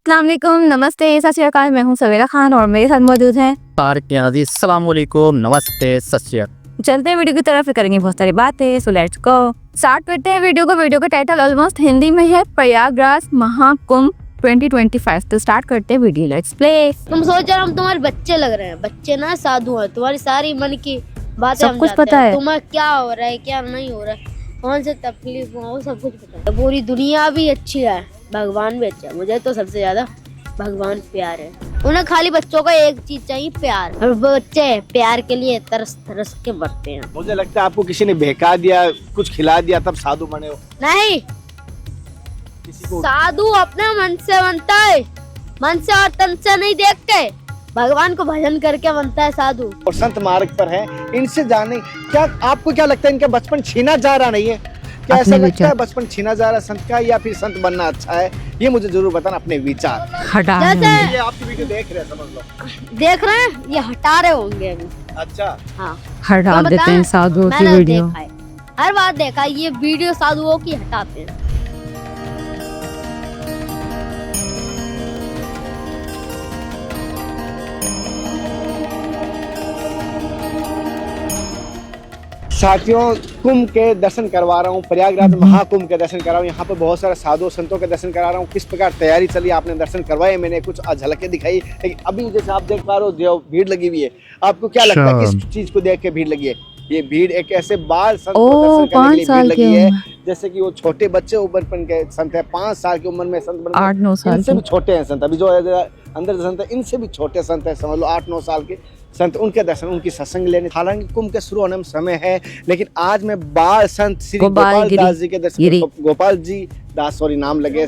अस्सलाम वालेकुम, नमस्ते, सत श्री अकाल। मैं हूँ सवेरा खान और मेरे साथ मौजूद हैं तारिक नियाज़ी। अस्सलाम वालेकुम, नमस्ते, सत श्री अकाल। चलते हैं वीडियो की तरफ, करेंगे बहुत सारी बातें। सो लेट्स गो, स्टार्ट करते हैं वीडियो को। वीडियो का टाइटल ऑलमोस्ट हिंदी में है, प्रयागराज महाकुंभ 2025। तो स्टार्ट करते हैं वीडियो, लेट्स प्ले। तुम सोच रहे हम तुम्हारे बच्चे लग रहे हैं, बच्चे ना साधु हैं। तुम्हारी सारी मन की बातें सब हम कुछ जानते पता हैं। है। तुम्हें क्या हो रहा है, क्या नहीं हो रहा है, कौन से तकलीफ हो, सब कुछ पता है। पूरी दुनिया भी अच्छी है, भगवान भी अच्छा है। मुझे तो सबसे ज्यादा भगवान प्यार है। उन्हें खाली बच्चों का एक चीज चाहिए, प्यार। और बच्चे प्यार के लिए तरस तरस के मरते हैं। मुझे लगता है आपको किसी ने बहका दिया, कुछ खिला दिया, तब साधु बने हो। नहीं, किसी को साधु अपने मन से बनता है, मन से और तन से नहीं देख के। भगवान को भजन करके बनता है साधु। और संत मार्ग पर है, इनसे जाने क्या आपको क्या लगता है, इनका बचपन छीना जा रहा नहीं है क्या? ऐसा अपने लगता है विचार। बचपन छीना जा रहा है संत का, या फिर संत बनना अच्छा है? ये मुझे जरूर बताना अपने विचार। हटा जैसे ये आपकी वीडियो देख रहे हैं, समझ लो। देख रहे हैं, ये हटा रहे होंगे अभी। अच्छा, हाँ, हटा तो देते हैं बताएं, साधुओं की मैंने वीडियो। देखा है, हर बात देखा है, ये वीडियो साधुओं की हटाते हैं। साथियों, कुंभ के दर्शन करवा रहा हूँ, प्रयागराज महाकुंभ के दर्शन करा रहा हूँ। यहाँ पे बहुत सारे साधु संतों के दर्शन करा रहा हूँ। किस प्रकार तैयारी चली, आपने दर्शन करवाए, मैंने कुछ झलकें दिखाई। लेकिन अभी जैसे आप देख पा रहे हो, जो भीड़ लगी हुई है, आपको क्या लगता है किस चीज को देख के भीड़ लगी है? ये भीड़ एक ऐसे बाल संत को दर्शन करने के 5 लिए भीड़ साल लगी की है। उम्र, जैसे कि वो छोटे बच्चे उम्र के संत है, 5 साल की उम्र में संत बन गए। 8-9 साल इनसे की। भी छोटे हैं संत, अभी जो अंदर संत है, इनसे भी छोटे संत है, समझ लो 8-9 साल के संत। उनके दर्शन, उनकी सत्संग लेने, हालांकि कुंभ के शुरू होने में समय है, लेकिन आज मैं बाल संत श्री गोपाल दास जी के दर्शन, गोपाल जी दास, सॉरी नाम लगे,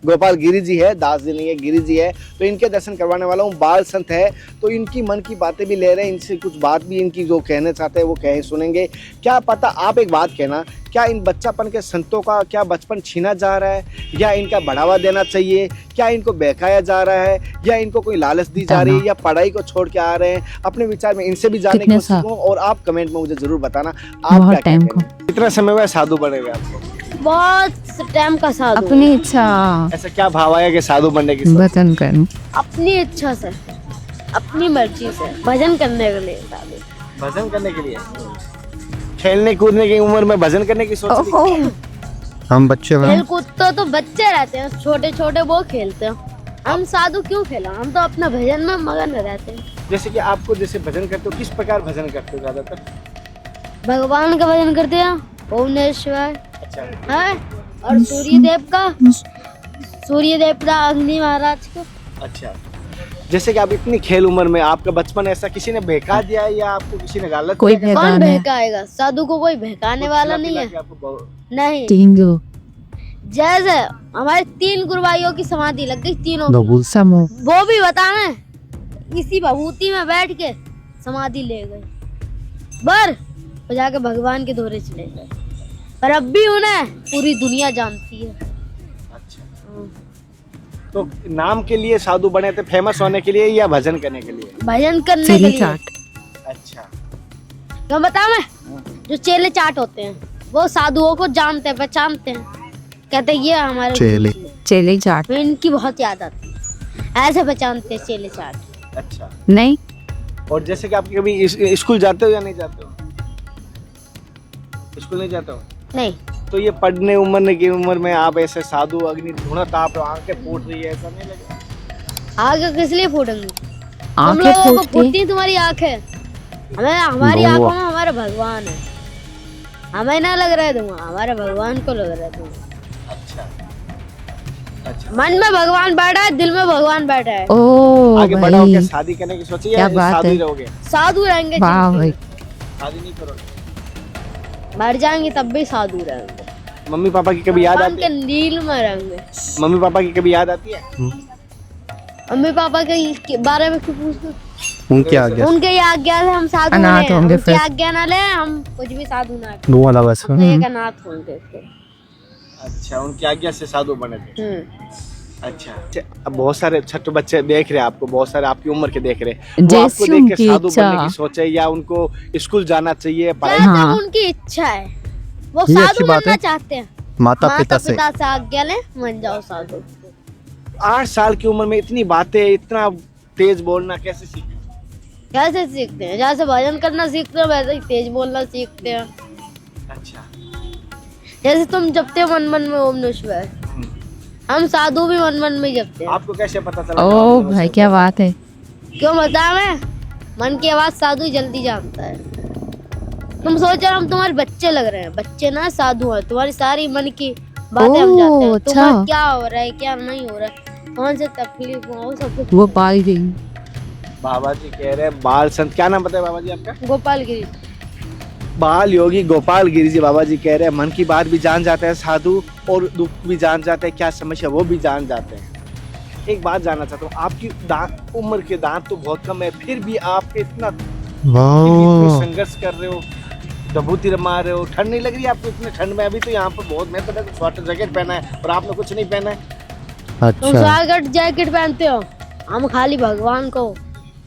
गोपाल गिरी जी है, दास जी नहीं है, गिरी जी है, तो इनके दर्शन करवाने वाला हूँ। बाल संत है, तो इनकी मन की बातें भी ले रहे हैं, इनसे कुछ बात भी इनकी जो कहना चाहते हैं वो कहे सुनेंगे। क्या पता, आप एक बात कहना, क्या इन बच्चापन के संतों का क्या बचपन छीना जा रहा है, या इनका बढ़ावा देना चाहिए, क्या इनको बहकाया जा रहा है, या इनको कोई लालच दी जा रही है, या पढ़ाई को छोड़ के आ रहे हैं? अपने विचार में इनसे भी जानने की कोशिश करूँ, और आप कमेंट में मुझे जरूर बताना आप क्या कहते हैं। कितना समय हुआ साधु बने हुए आपको? बहुत टाइम का साधु। अपनी इच्छा, ऐसा क्या भाव आया कि साधु बनने की? वतन करने, अपनी इच्छा से, अपनी मर्जी से भजन करने के लिए साधु। भजन करने के लिए, खेलने कूदने की उम्र में भजन करने की सोच रही? हम बच्चे खेल कूद तो बच्चे रहते हैं, छोटे छोटे वो खेलते हैं। हम साधु क्यों खेला, हम तो अपना भजन में मगन रहते हैं। जैसे कि आपको जैसे भजन करते हो, किस प्रकार भजन करते हो ज्यादातर? भगवान का भजन करते हैं, भुवनेश्वर अच्छा, है, और सूर्य देव का, अग्नि महाराज को। अच्छा। जैसे कि आप इतनी खेल उम्र में, आपका बचपन ऐसा किसी ने बहका दिया है, या आपको किसी ने गालत कोई दिया? कौन बहकाना है। बहकाएगा? साधु को कोई बहकाने वाला नहीं है। नहीं, तीनों जैसे हमारे 3 गुरुभाइयों की समाधि लग गई, तीनों की। लोगों समूह, वो भी बताना, इसी भभूति में बैठ के समाधि ले गए, तो जाके भगवान के दौरे चले गए। पर अब भी उन्हें पूरी दुनिया जानती है। अच्छा, तो नाम के लिए साधु बने थे, फेमस होने के लिए या भजन करने के लिए? भजन करने के चेले लिए। चाट। अच्छा, तो बताओ, मैं जो चेले चाट होते हैं वो साधुओं को जानते हैं, पहचानते हैं, कहते हैं ये हमारे चेले चाट तो इनकी बहुत याद आती है, ऐसे पहचानते हैं चेले चाट। अच्छा। नहीं, और जैसे कि आप कभी स्कूल जाते हो या नहीं जाते हो? स्कूल नहीं जाते हो? नहीं, तो ये पढ़ने की उम्र में आप ऐसे साधु अग्नि धुना ताप, आंखें फूट रही है, ऐसा नहीं लगा? आगे किस लिए फूटेंगी? तुम आंखें लोगों को फूटती फूटती हैं तुम्हारी आंखें, हमें हमारी आंखों में हमारा भगवान है। हमें ना लग रहा है धुआं, हमारे भगवान को लग रहा है धुआं। अच्छा, अच्छा। मन में भगवान बैठा है, दिल में भगवान बैठा है। ओ आगे बड़ा होकर भाई, शादी करने की सोची क्या या बात साधु है। ही रहोगे? साधु रहेंगे, वाह भाई, शादी नहीं करोगे? मर जाएंगे तब भी साधु रहेंगे। मम्मी पापा की कभी याद भगवान आती के है? नील में रहेंगे। मम्मी पापा की कभी याद आती है? मम्मी पापा के बारे में क्यों पूछते? उनकी आज्ञा उनके ये आज्ञा से हम साधु अनाथ बने। होंगे उनकी फिर। आज्ञा ना ले, हम कुछ भी साधु ना करें। दो वाला बस। तो एक अनाथ होंगे फिर। अच्छा, उनकी आज्ञा से साधु बने थे। अच्छा, अब बहुत सारे छोटे बच्चे देख रहे हैं आपको, बहुत सारे आपकी उम्र के देख रहे हैं, वो जैसी आपको देख के उनकी साधु इच्छा। बनने की सोचे, या उनको स्कूल जाना चाहिए, पढ़ाई? जैसे हाँ। उनकी इच्छा है, वो ये साधु अच्छी बात बनना है। चाहते हैं, माता पिता से से आज्ञा ले, बन जाओ साधु। 8 साल की उम्र में इतनी बातें, इतना तेज बोलना कैसे सीखे? कैसे सीखते हैं? जैसे भजन करना सीखते हैं वैसे ही तेज बोलना सीखते हैं। अच्छा। जैसे तुम जपते हो मन मन में ओम नमः शिवाय, हम साधु भी मन मन में ही जपते हैं। आपको कैसे पता चला? ओ भाई क्या बात है। क्यों बताएं? मन की आवाज साधु जल्दी जानता है। तुम सोचो हम तुम्हारे बच्चे लग रहे हैं, बच्चे ना साधु हैं। तुम्हारी सारी मन की बातें हम जानते हैं। अच्छा। तुम्हारा क्या हो रहा है क्या नहीं हो रहा है, कौन से तकलीफ हो, सब कुछ। गोपाल जी। बाबा जी कह रहे हैं बाल संत, क्या नाम बताया बाबा जी आपका? गोपाल गिरी। बाल योगी गोपाल गिरी जी बाबा जी कह रहे हैं मन की बात भी जान जाते हैं साधु, और दुख भी जान जाते हैं, क्या समस्या वो भी जान जाते हैं। एक बात जानना चाहता हूँ, आपकी उम्र के दांत तो बहुत कम है, फिर भी आप इतना संघर्ष कर रहे हो, विभूति रमा रहे हो। ठंड नहीं लग रही आपको इतने ठंड में? अभी तो यहाँ पर बहुत मैं पता है स्वेटर जैकेट पहना है और आपने कुछ नहीं पहना है। तुम स्वागत जैकेट पहनते हो, हम खाली भगवान को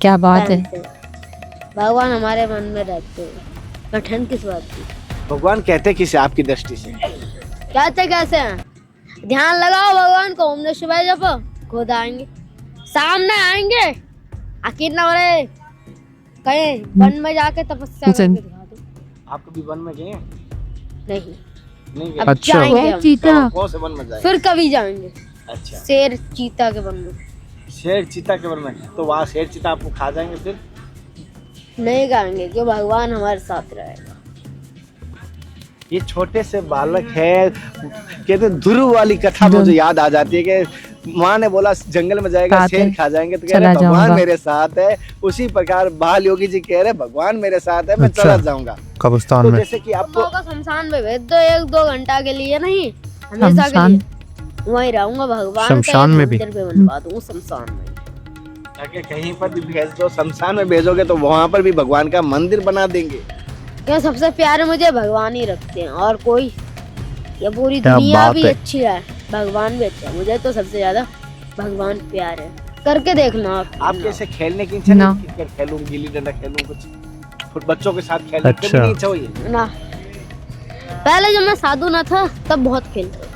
क्या बात है। पहनते हैं। भगवान हमारे मन में रहते हैं। ठंड किस बात की? भगवान कहते किसे आपकी दृष्टि से? कहते कैसे हैं? ध्यान लगाओ भगवान को, ओम नमः शिवाय जपो, खुद आएंगे, सामने आएंगे। आखिर ना हो रहे कहीं वन में जाके तपस्या करके दिखा दो। आप कभी वन में गए हैं? नहीं गए? अब जाएंगे हम। चीता। कौन से वन में जाएंगे? फिर कभी जाएंगे अच्छा, शेर चीता के वन में। शेर चीता के वन में, तो वहाँ शेर चीता आपको खा जाएंगे? फिर नहीं खाएंगे क्यों, भगवान हमारे साथ रहेगा। ये छोटे से बालक है, कहते ध्रुव वाली कथा मुझे याद आ जाती है कि माँ ने बोला जंगल में जाएगा शेर खा जाएंगे, तो कह रहे भगवान मेरे साथ है। उसी प्रकार बाल योगी जी कह रहे भगवान मेरे साथ है, मैं चला जाऊंगा कब्रिस्तान तो में। जैसे कि आपको शमशान में भेज दो 1-2 घंटा के लिए, नहीं हमेशा के लिए वहीं रहूंगा। भगवान शमशान में भी बनवा दूं, शमशान में जाके कहीं पर भी भेज दो, शमशान में भेजोगे तो वहाँ पर भी भगवान का मंदिर बना देंगे। क्या सबसे प्यारे मुझे भगवान ही रखते हैं, और कोई ये पूरी दुनिया भी अच्छी है, भगवान भी अच्छा है। मुझे तो सबसे ज्यादा भगवान प्यार है। करके देखना आप कैसे खेलने की इच्छा नहीं? क्रिकेट खेलूं, गिल्ली डंडा खेलूं, कुछ बच्चों के साथ खेलने की इच्छा हुई ना? पहले जब मैं साधु ना था तब बहुत खेलते।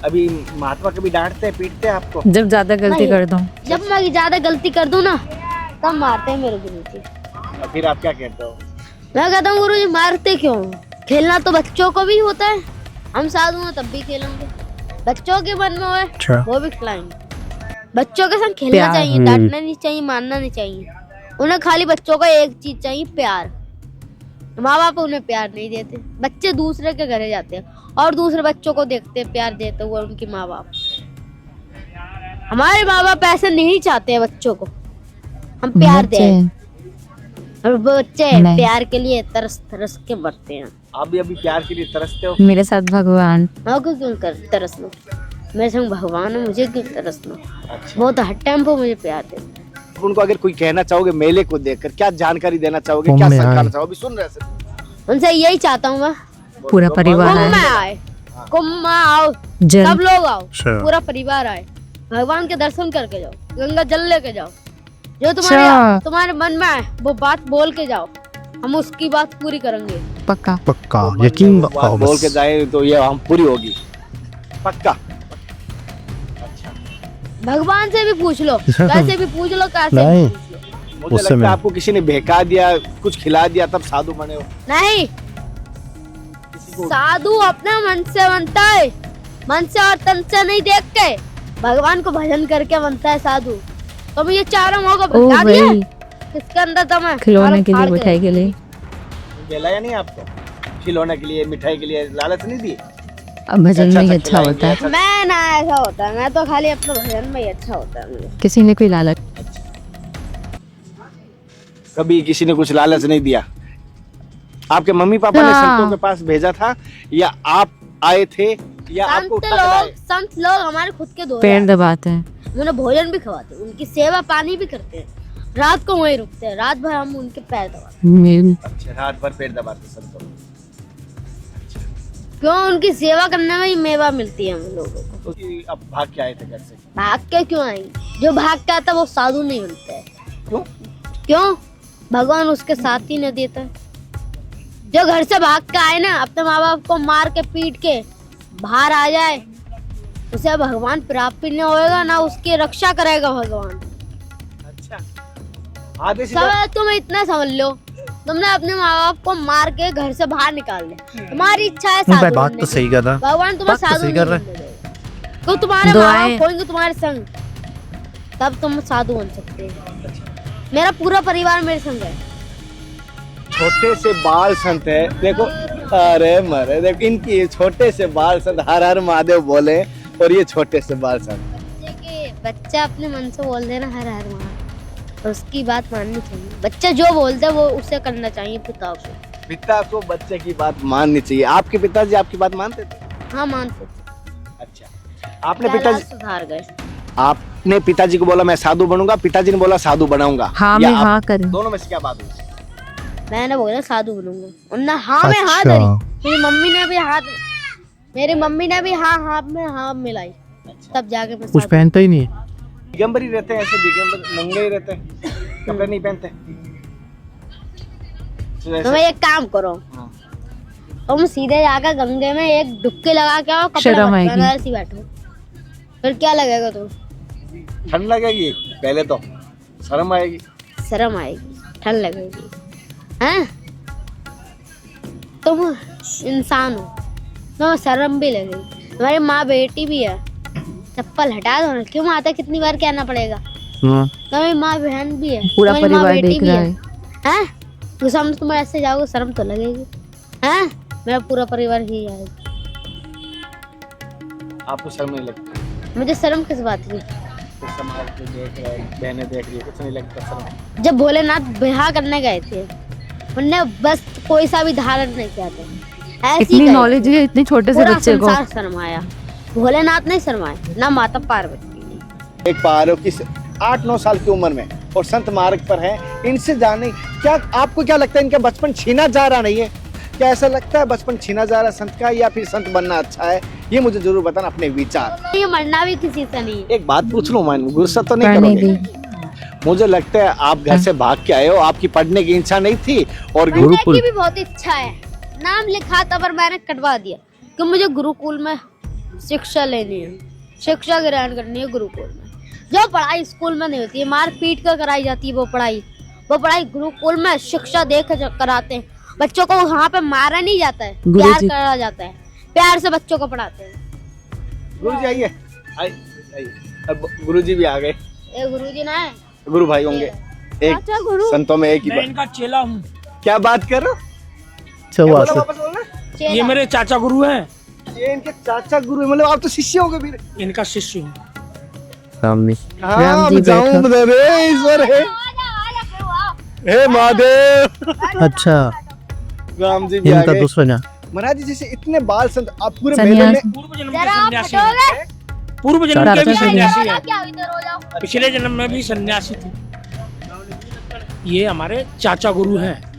अभी महात्मा कभी डांटते हैं, पीटते हैं आपको? जब ज्यादा गलती कर दो। जब मैं ज्यादा गलती कर दूं ना तब मारते हैं मेरे गुरु जी। और फिर आप क्या कहते हो? मैं कहता हूँ गुरु जी मारते क्यों? खेलना तो बच्चों को भी होता है, हम साधु हैं तब भी खेलेंगे। बच्चों के मन में है वो भी खिलाएंगे। बच्चों के संग खेलना चाहिए, डांटना नहीं चाहिए, मारना नहीं चाहिए। उन्हें खाली बच्चों का एक चीज चाहिए, प्यार। माँ बाप उन्हें प्यार नहीं देते, बच्चे दूसरे के घरे जाते हैं और दूसरे बच्चों को देखते हैं प्यार देते हुए उनके माँ बाप। हमारे माँ बाप ऐसे नहीं चाहते हैं बच्चों को हम प्यार दें, और बच्चे प्यार के लिए तरस तरस के मरते हैं। आप भी अभी प्यार के लिए तरसते हो? मेरे साथ भगवान। मैं क्यों तरसना? मेरे संग भगवान है, मुझे क्यों तरसना? अच्छा। बहुत हर टाइम पे मुझे प्यार देते। उनको अगर कोई कहना चाहोगे मेले को देखकर, क्या जानकारी देना चाहोगे, क्या संदेश चाहोगे? सुन रहे हैं उनसे यही चाहता हूँ मैं, पूरा परिवार कुंभ में आए, कुंभ में आओ, सब लोग आओ, पूरा परिवार आए, भगवान के दर्शन करके जाओ, गंगा जल लेके जाओ, जो तुम्हारे मन में आए वो बात बोल के जाओ, हम उसकी बात पूरी करेंगे। पक्का पक्का यकीन बोल के जाए तो ये हम पूरी होगी, पक्का। भगवान से भी पूछ लो, कैसे भी पूछ लो, कैसे भी पूछ लो। मुझे लगता है आपको किसी ने बहका दिया, कुछ खिला दिया तब साधु बने हो। नहीं, साधु अपना मन से बनता है, मन से और तन से नहीं देख के। भगवान को भजन करके बनता है साधु। तो मुझे चारों मौका बता दिया किसके अंदर दम है। खिलौने के लिए, मिठाई के लिए बेला नहीं आपको? खिलौने के लिए, मिठाई के लिए लालच नहीं दी? अब भजन में ही अच्छा होता है। मैं ना ऐसा होता है, मैं तो खाली अपने भजन में ही अच्छा होता है मुझे। किसी ने कोई लालच? कभी किसी ने कुछ लालच नहीं दिया? आपके मम्मी पापा ने संतों के पास भेजा था या आप आए थे या आपको संत लोग हमारे खुद के दोस्त पैर दबाते हैं, उन्हें भोजन भी खवाते हैं, उनकी सेवा पानी भी करते हैं, रात को वहीं रुकते हैं, रात भर हम उनके पैर दबाते हैं। अच्छा, रात भर पैर दबाते संतों। क्यों? उनकी सेवा करने में ही मेवा मिलती है हम लोगों को। तो अब भाग के आए थे घर से? भाग के क्यों आएंगे? जो भाग के आता है वो साधु नहीं बनता है। क्यों? भगवान उसके साथ ही न देता है। जो घर से भाग के आए ना, अपने माँ बाप को मार के पीट के बाहर आ जाए, उसे भगवान प्राप्त नहीं होएगा, ना उसकी रक्षा करेगा भगवान। अच्छा, आधे से सब तुम इतना समझ लो, तुमने अपने माँ बाप को मार के घर से बाहर निकाल दिया, तुम्हारी इच्छा है साधु बात बनने तो की। सही कर रहा। भगवान तुम्हें बात तो साधु सही नहीं कर रहा बनने देगा। तो तुम्हारे माँ दुआएं- बाप होंगे तुम्हारे संग, तब तुम साधु बन सकते हो। मेरा पूरा परिवार मेरे संग है। छोटे से बाल संत है, देखो, अरे मरे, देखो इनकी छोटे से बाल संत हर हर महादेव बोले, और ये छोटे से बाल संत। बच्चा अपने मन से बोल देना हर हर महादेव, उसकी बात माननी चाहिए। बच्चा जो बोलता है वो उसे करना चाहिए। पिता को बच्चे की बात माननी चाहिए। आपके पिताजी आपकी बात मानते थे? हाँ मानते थे। अच्छा, आपने क्या पिताजी, सुधार गए। आपने पिताजी को बोला मैं साधु बनूंगा, पिताजी ने बोला साधु बनाऊंगा, हाँ या में आप- हाँ करें। दोनों में से क्या बात हुई? मैंने बोला साधु बनूंगा, उन्होंने हाँ में हाँ अच्छा। धरी। मेरी मम्मी ने भी हाँ में हाँ मिलाई, तब जाके मैं कुछ साधु। पहनता ही नहीं है। दिगंबर ही रहते हैं, ऐसे दिगंबर नंगे ही रहते हैं, कपड़े नहीं पहनते। तो तो ऐसे- मैं एक काम करो, हाँ। तुम सीधे जाकर गंगे में एक डुबकी लगा के आओ, कपड़ा शर्म मत आएगी। पहनो, ऐसे ही बैठो, फिर क्या लगेगा तुम? ठंड लगेगी पहले तो, शर्म आएगी। शर्म आएगी, ठंड लगेगी। हैं? तुम इंसान हो, तुम्हें शर्म भी लगेगी। तुम्हारी माँ बेटी भी है, चप्पल हटा दो ना। क्यों माता कितनी बार कहना पड़ेगा? तुम्हारी माँ बहन भी है, पूरा तुम्हारी माँ परिवार बेटी देख भी रहा है। है। हैं? तो सामने तुम ऐसे जाओगे, शर्म तो लगेगी। हैं? मेरा पूरा परिवार ही आएगा। आपको शर्म नहीं लगती? मुझे शर्म किस बात की? तो समाज को देख रहे हैं, बहनें देख रही है, कुछ नहीं लगता शर्म? जब भोलेनाथ ब्याह करने गए थे, उनने बस कोई सा भी धारण नहीं किया था, ऐसे ही इतनी गए थे। नॉलेज है इतने छोटे से पूरा बच्चे को। संसार शर्माया, भोलेनाथ नहीं शर्माए, ना माता पार्वती ने। एक पारो की 8-9 साल की उम्र में और संत मार्ग पर हैं, इनसे जाने क्या, आपको क्या लगता है इनका बचपन छीना जा रहा नहीं है? क्या ऐसा लगता है बचपन छीना जा रहा है संत का, या फिर संत बनना अच्छा है? ये मुझे जरूर बताना अपने विचार। ये मरना भी किसी से नहीं है। एक बात पूछ लूं, मैं गुस्सा तो नहीं करने करोगे? दी। मुझे लगता है आप घर से भाग के आए हो, आपकी पढ़ने की इच्छा नहीं थी, और पढ़ने गुरुकुल की भी बहुत इच्छा है, नाम लिखा था पर मैंने कटवा दिया, क्योंकि मुझे गुरुकुल में शिक्षा लेनी है, शिक्षा ग्रहण करनी है गुरुकुल में। जो पढ़ाई स्कूल में नहीं होती है, मार पीट कर कराई जाती है, वो पढ़ाई गुरुकुल में शिक्षा दे कर कराते हैं। बच्चों को वहाँ पे मारा नहीं जाता है, प्यार गुरुजी- करा जाता है, प्यार से बच्चों को पढ़ाते हैं। गुरु जी आइए, आइए। अब गुरु जी भी आ गए, ये गुरुजी ना है, गुरु भाई होंगे, एक अच्छा गुरु संतों में एक ही मैं बात। इनका चेला हूँ। क्या बात कर रहे हो? अच्छा क्या हुआ बोला, से। वापस बोलना। चेला। ये मेरे चाचा गुरु हैं, ये इनके चाचा गुरु हैं, मतलब आप तो शिष्य हो गए फिर। इनका शिष्य हूँ। सामने हाँ, राम जी अब जाऊं बैठो। उधर, हे ईश्वर है, हे महादेव। अच्छा राम जी भी आ इनका गए। दुश्मन है। महाराज जी जैसे इतने बाल संत, आप पूरे मेले सन्यास। में पूर्व जन्म के जरा आप सन्यासी हटोगे? हैं। पूर्व जन्म के भी चाचा सन्यासी हैं। क्या इधर हो जाओ। पिछले जन्म में भी सन्यासी थे। ये हमारे चाचा गुरु हैं।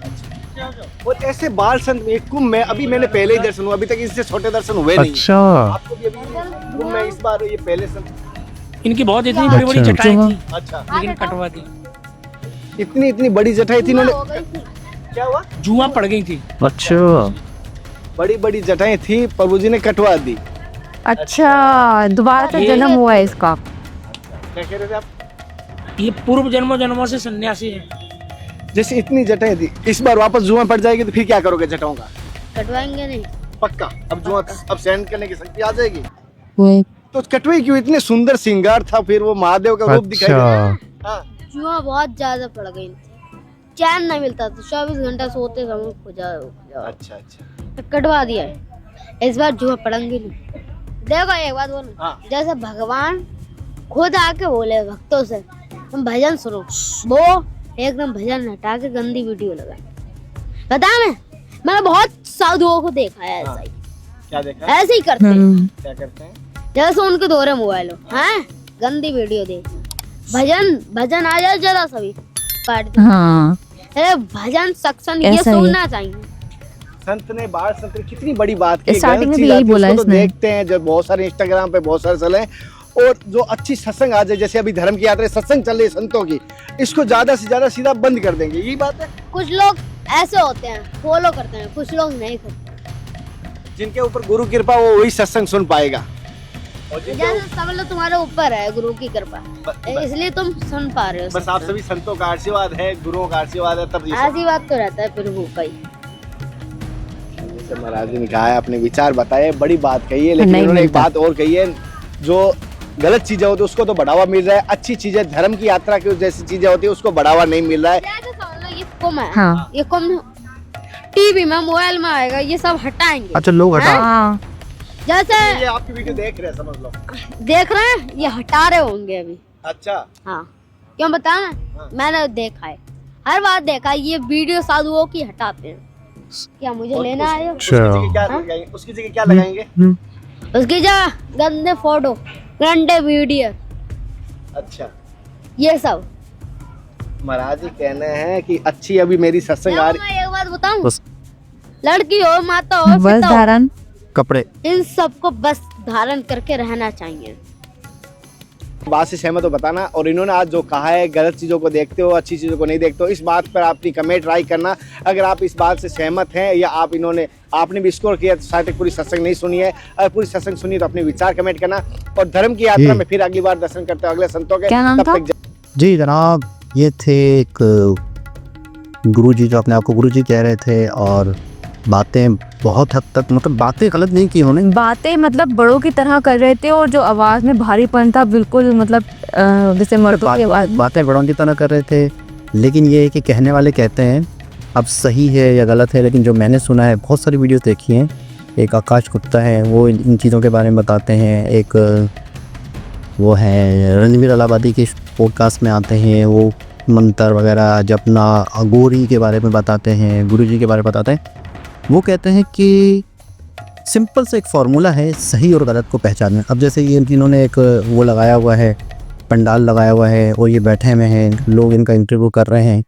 और ऐसे बाल संत में कुंभ में अभी मैंने पहले ही दर्शन हुआ, अभी तक इससे छोटे दर्शन हुए नहीं। अच्छा आपको भी अभी कुंभ में इस बार ये पहले संत। इनकी बहुत इतनी बड़ी बड़ी अच्छा। जटाएं थी, अच्छा, लेकिन कटवा दी। इतनी बड़ी जटाएं थी इन्होंने, हो गई थी। क्या हुआ? जुआ पड़ गई थी। अच्छा बड़ी बड़ी जटाएं थी, प्रभु जी ने कटवा दी। अच्छा दोबारा से ये- जन्म हुआ है इसका। क्या कह रहे थे आप? ये पूर्व जन्मों से सन्यासी है। जैसे इतनी जटाएं थी, इस बार वापस जुआ पड़ जाएगी तो फिर क्या करोगे जटाओं का? कटवाएंगे नहीं। पक्का अब जुआ अब सहन करने की शक्ति आ जाएगी। वही। तो कटवे क्यों? इतने सुंदर श्रृंगार था, फिर वो महादेव का रूप दिखाई दे रहा है। अच्छा हाँ, जुआ बहुत ज्यादा पड़ गई थी, चैन नहीं मिलता था, 24 घंटा सोते समय खुजा अच्छा अच्छा। कटवा दिया है। इस बार जुआ पड़ेंगे नहीं। देखो एक बात बोलो, हाँ। जैसे भगवान खुद आके बोले भक्तों से तुम भजन सुनो, वो एकदम भजन हटा के गंदी वीडियो लगा। बता मैंने बहुत साधुओं को देखा है ऐसा ही, क्या देखा? ऐसे ही करते हैं। क्या करते हैं? जैसे उनके दौरे मोबाइल हो, हैं गंदी वीडियो देख, भजन आ जाए जरा सभी काट दे। हाँ अरे भजन सत्संग ये ऐसा ही है। सुनना चाहिए। संत ने बाल संत ने कितनी बड़ी बात की। स्टार्टिंग गलत में चीज भी यही आती है, बोला उसको तो इसने। देखते हैं जब बहुत सारे इंस्टाग्राम पे बहुत सारे चले, और जो अच्छी सत्संग आ जाए, जैसे अभी धर्म की यात्रा सत्संग चल रही है संतों की, इसको ज्यादा से ज्यादा सीधा बंद कर देंगे, यही बात है। कुछ लोग ऐसे होते हैं फॉलो करते हैं, कुछ लोग नहीं करते। जिनके ऊपर गुरु कृपा वो वही सत्संग सुन पाएगा। जैसे समझ लो तुम्हारे ऊपर है गुरु की कृपा, इसलिए तुम सुन पा रहे हो। बस आप सभी संतों का आशीर्वाद है, गुरुओं का आशीर्वाद है, तब ये सब। आशीर्वाद तो रहता है प्रभु का ही। जैसे महाराज जी ने कहा है, अपने विचार बताए, बड़ी बात कही है, लेकिन नहीं उन्होंने एक मिलता। बात और कही है, जो गलत चीजें होती है उसको तो बढ़ावा मिल रहा है, अच्छी चीजें धर्म की यात्रा की जैसी चीजें होती है उसको बढ़ावा नहीं मिल रहा है। जैसे समझ लो ये कुम है, हाँ। ये कुम टीवी में मोबाइल में आएगा, ये सब हटाएंगे। अच्छा लोग हटा हाँ जैसे ये आपकी वीडियो देख रहे हैं, समझ लो। देख रहे हैं, ये हटा रहे होंगे अभी। अच्छा, हाँ, क्यों बताया ना, मैंने देखा है, हर बात देखा है, ये वीडियो साधुओं की हटाते हैं। क्या मुझे लेना है? उसकी जगह क्या हाँ? लगाएंगे? उसकी जगह क्या लगाएंगे? उसकी जगह गंदे फोटो, गंदे वीडियो, अच्छा, ये सब। महाराज जी कहना है कि अच्छी अभी मेरी सत्संग आ रही। मैं एक बात बताऊं, बस। लड़की हो, माता हो, बस पिता हो, धारण कपड़े इन सबको बस धारण करके रहना चाहिए। बात से सहमत हो बताना। और इन्होंने आज जो कहा है, गलत चीज़ों को देखते हो, अच्छी चीज़ों को नहीं देखते हो, इस बात पर अपनी कमेंट राय करना। अगर आप इस बात से सहमत हैं या आपने भी स्कोर किया, शायद तक पूरी सत्संग नहीं सुनी है, अगर पूरी सत्संग सुनी तो अपने विचार कमेंट करना। और धर्म की यात्रा में फिर अगली बार दर्शन करते हो अगले संतों के। क्या नाम तब था? तक जी जनाब, ये थे एक गुरुजी जो अपने आप को गुरुजी कह रहे थे, और बातें बहुत हद तक मतलब बातें गलत नहीं की उन्होंने। बातें मतलब बड़ों की तरह कर रहे थे, और जो आवाज में भारीपन था बिल्कुल मतलब जैसे मर्दों की आवाज। बातें बड़ों की तरह कर रहे थे, लेकिन ये है कि कहने वाले कहते हैं, अब सही है या गलत है, लेकिन जो मैंने सुना है, बहुत सारी वीडियोस देखी हैं, एक आकाश गुप्ता है, वो इन चीज़ों के बारे में बताते हैं। एक वो है रणवीर अलाहाबादी के पॉडकास्ट में आते हैं, वो मंत्र वगैरह जपना, अघोरी के बारे में बताते हैं, गुरुजी के बारे में बताते हैं। वो कहते हैं कि सिंपल सा एक फार्मूला है सही और गलत को पहचानना। अब जैसे ये इन्होंने एक वो लगाया हुआ है, पंडाल लगाया हुआ है, और ये बैठे हुए हैं, लोग इनका इंटरव्यू कर रहे हैं।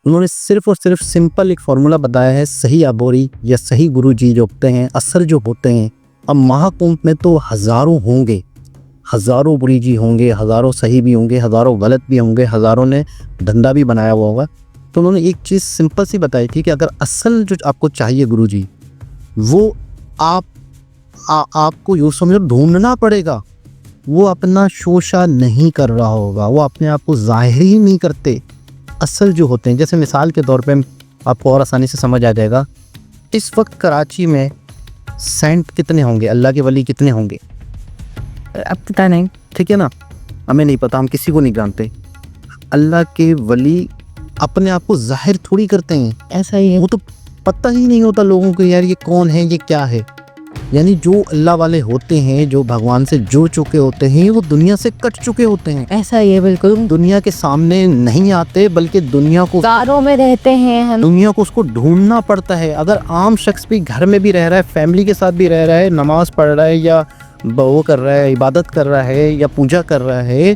उन्होंने सिर्फ और सिर्फ सिंपल एक फार्मूला बताया है, सही अघोरी या सही गुरुजी जो होते हैं, असल जो होते हैं। अब महाकुंभ में तो हज़ारों होंगे, हज़ारों गुरुजी होंगे, हज़ारों सही भी होंगे, हज़ारों गलत भी होंगे, हज़ारों ने धंधा भी बनाया हुआ होगा। तो उन्होंने एक चीज़ सिंपल सी बताई थी कि अगर असल जो आपको चाहिए गुरुजी, वो आपको यूँ समझो ढूंढना पड़ेगा। वो अपना शोशा नहीं कर रहा होगा, वो अपने आप को जाहिर ही नहीं करते। असल जो होते हैं, जैसे मिसाल के तौर पे आपको और आसानी से समझ आ जाएगा, इस वक्त कराची में सेंट कितने होंगे, अल्लाह के वली कितने होंगे? अब पता नहीं, ठीक है ना, हमें नहीं पता, हम किसी को नहीं जानते। अल्लाह के वली अपने आप को जाहिर थोड़ी करते हैं, ऐसा ही है। वो तो पता ही नहीं होता लोगों को, यार ये कौन है, ये क्या है। यानी जो अल्लाह वाले होते हैं, जो भगवान से जुड़ चुके होते हैं, वो दुनिया से कट चुके होते हैं। ऐसा ही है बिल्कुल। दुनिया के सामने नहीं आते, बल्कि दुनिया को गारों में रहते हैं हम। दुनिया को उसको ढूंढना पड़ता है। अगर आम शख्स भी घर में भी रह रहा है, फैमिली के साथ भी रह रहा है, नमाज पढ़ रहा है या वो कर रहा है, इबादत कर रहा है या पूजा कर रहा है,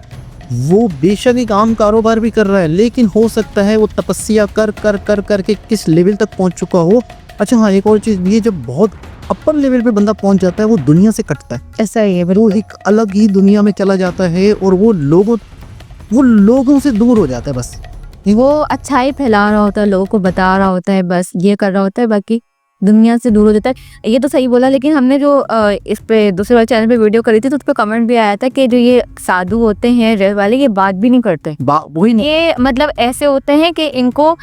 वो बेशक एक आम कारोबार भी कर रहा है, लेकिन हो सकता है वो तपस्या कर कर कर करके किस लेवल तक पहुंच चुका हो। अच्छा हाँ, एक और चीज़ भी है, जब बहुत अपर लेवल पे बंदा पहुंच जाता है, वो दुनिया से कटता है, ऐसा ही है वो बिल्कुल। एक अलग ही दुनिया में चला जाता है, और वो लोगों से दूर हो जाता है। बस वो अच्छाई फैला रहा होता है, लोगों को बता रहा होता है, बस ये कर रहा होता है, बाकी दुनिया से दूर हो जाता है। ये तो सही बोला, लेकिन हमने जो इस पे दूसरे वाले चैनल पे वीडियो करी थी, तो उस पर कमेंट भी आया था कि जो ये साधु होते हैं रेल वाले, ये बात भी नहीं करते। वही नहीं, ये मतलब ऐसे होते हैं कि इनको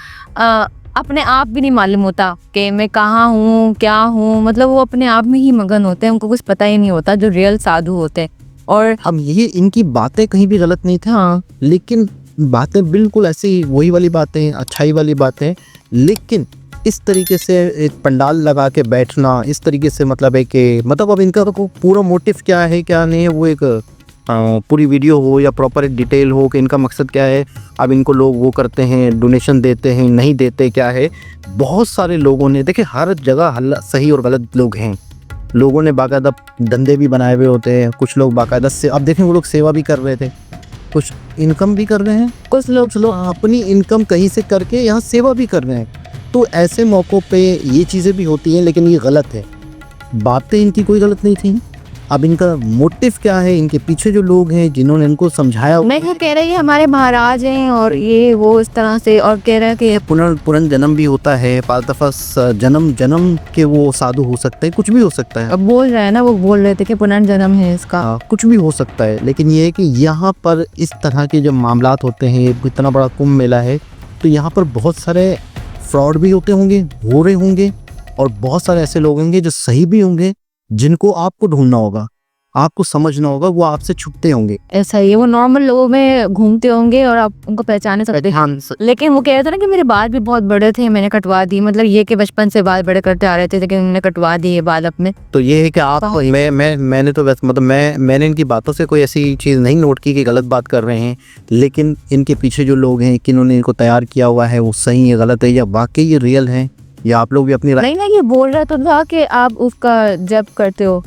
अपने आप भी नहीं मालूम होता कि मैं कहाँ हूँ, क्या हूँ, मतलब वो अपने आप में ही मगन होते हैं, उनको कुछ पता ही नहीं होता, जो रियल साधु होते हैं। और अब ये इनकी बातें कहीं भी गलत नहीं थी, हाँ, लेकिन बातें बिल्कुल ऐसी वही वाली बातें, अच्छाई वाली बातें। लेकिन इस तरीके से एक पंडाल लगा के बैठना, इस तरीके से मतलब है कि मतलब अब इनका तो पूरा मोटिव क्या है क्या नहीं है, वो एक पूरी वीडियो हो या प्रॉपर एक डिटेल हो कि इनका मकसद क्या है। अब इनको लोग वो करते हैं, डोनेशन देते हैं, नहीं देते, क्या है। बहुत सारे लोगों ने देखे, हर जगह सही और गलत लोग हैं। लोगों ने बाकायदा धंधे भी बनाए हुए होते हैं, कुछ लोग बाकायदा से, अब देखें वो लोग सेवा भी कर रहे थे, कुछ इनकम भी कर रहे हैं, कुछ लोग अपनी इनकम कहीं से करके यहाँ सेवा भी कर रहे हैं। तो ऐसे मौक़ों पे ये चीज़ें भी होती हैं, लेकिन ये गलत है। बातें इनकी कोई गलत नहीं थी, अब इनका मोटिव क्या है, इनके पीछे जो लोग हैं जिन्होंने इनको समझाया। मैं क्या कह रही है हमारे महाराज हैं और ये वो इस तरह से, और कह रहा है कि पुनर्जन्म भी होता है, 5 दफा जन्म के वो साधु हो सकते हैं, कुछ भी हो सकता है। अब बोल रहे हैं ना, वो बोल रहे थे कि पुनर्जन्म है इसका। कुछ भी हो सकता है, लेकिन ये है कि यहाँ पर इस तरह के जब मामलात होते हैं, इतना बड़ा कुंभ मेला है, तो यहाँ पर बहुत सारे फ्रॉड भी होते होंगे, हो रहे होंगे, और बहुत सारे ऐसे लोग होंगे जो सही भी होंगे, जिनको आपको ढूंढना होगा, आपको समझना होगा, वो आपसे छुपते होंगे। ऐसा ही है, वो नॉर्मल लोगों में घूमते होंगे और आप उनको पहचाने सकते हैं। लेकिन वो कह रहे थे ना कि मेरे बाल भी बहुत बड़े थे, मैंने कटवा दी। मतलब ये कि बचपन से बाल बड़े करते आ रहे थे, लेकिन उन्होंने कटवा दिए बाल अपने। तो ये है कि आप मैंने तो वैसे मतलब मैंने इनकी बातों से कोई ऐसी चीज़ नहीं नोट की कि गलत बात कर रहे हैं, लेकिन इनके पीछे जो लोग हैं, किन्होंने इनको तैयार किया हुआ है, वो सही है गलत है, या वाकई ये रियल है, या आप लोग भी अपनी नहीं, ये बोल रहा तो था कि आप उसका जब करते हो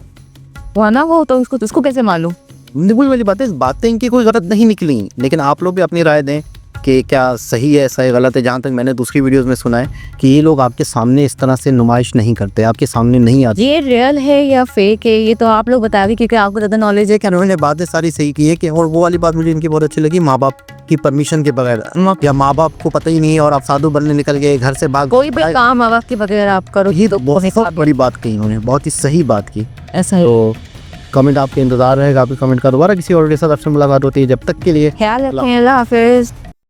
वहाँ ना, वो तो उसको कैसे मालूम। वही वाली बातें इनकी कोई गलत नहीं निकली, लेकिन आप लोग भी अपनी राय दें कि क्या सही है, सही गलत है। जहाँ तक मैंने दूसरी वीडियोस में सुना है कि ये लोग आपके सामने इस तरह से नुमाइश नहीं करते, आपके सामने नहीं आते। ये रियल है या फेक है ये तो आप लोग बताओगे, क्योंकि आपको ज़्यादा नॉलेज है। क्या उन्होंने बातें सारी सही की है कि, और वो वाली बात मुझे इनकी बहुत अच्छी लगी, माँ बाप की परमिशन के बगैर, या माँ बाप को पता ही नहीं है और आप साधु बनने निकल गए घर से भाग। कोई भी काम माँ बाप के बगैर आप करो, ये तो बहुत बड़ी बात कही उन्होंने, बहुत ही सही बात की। ऐसा है। तो कमेंट आपके इंतजार रहेगा, आपके कमेंट का दोबारा किसी और के साथ आपसे मुलाकात होती है। जब तक के लिए ख्याल रखें, अल्लाह हाफिज़।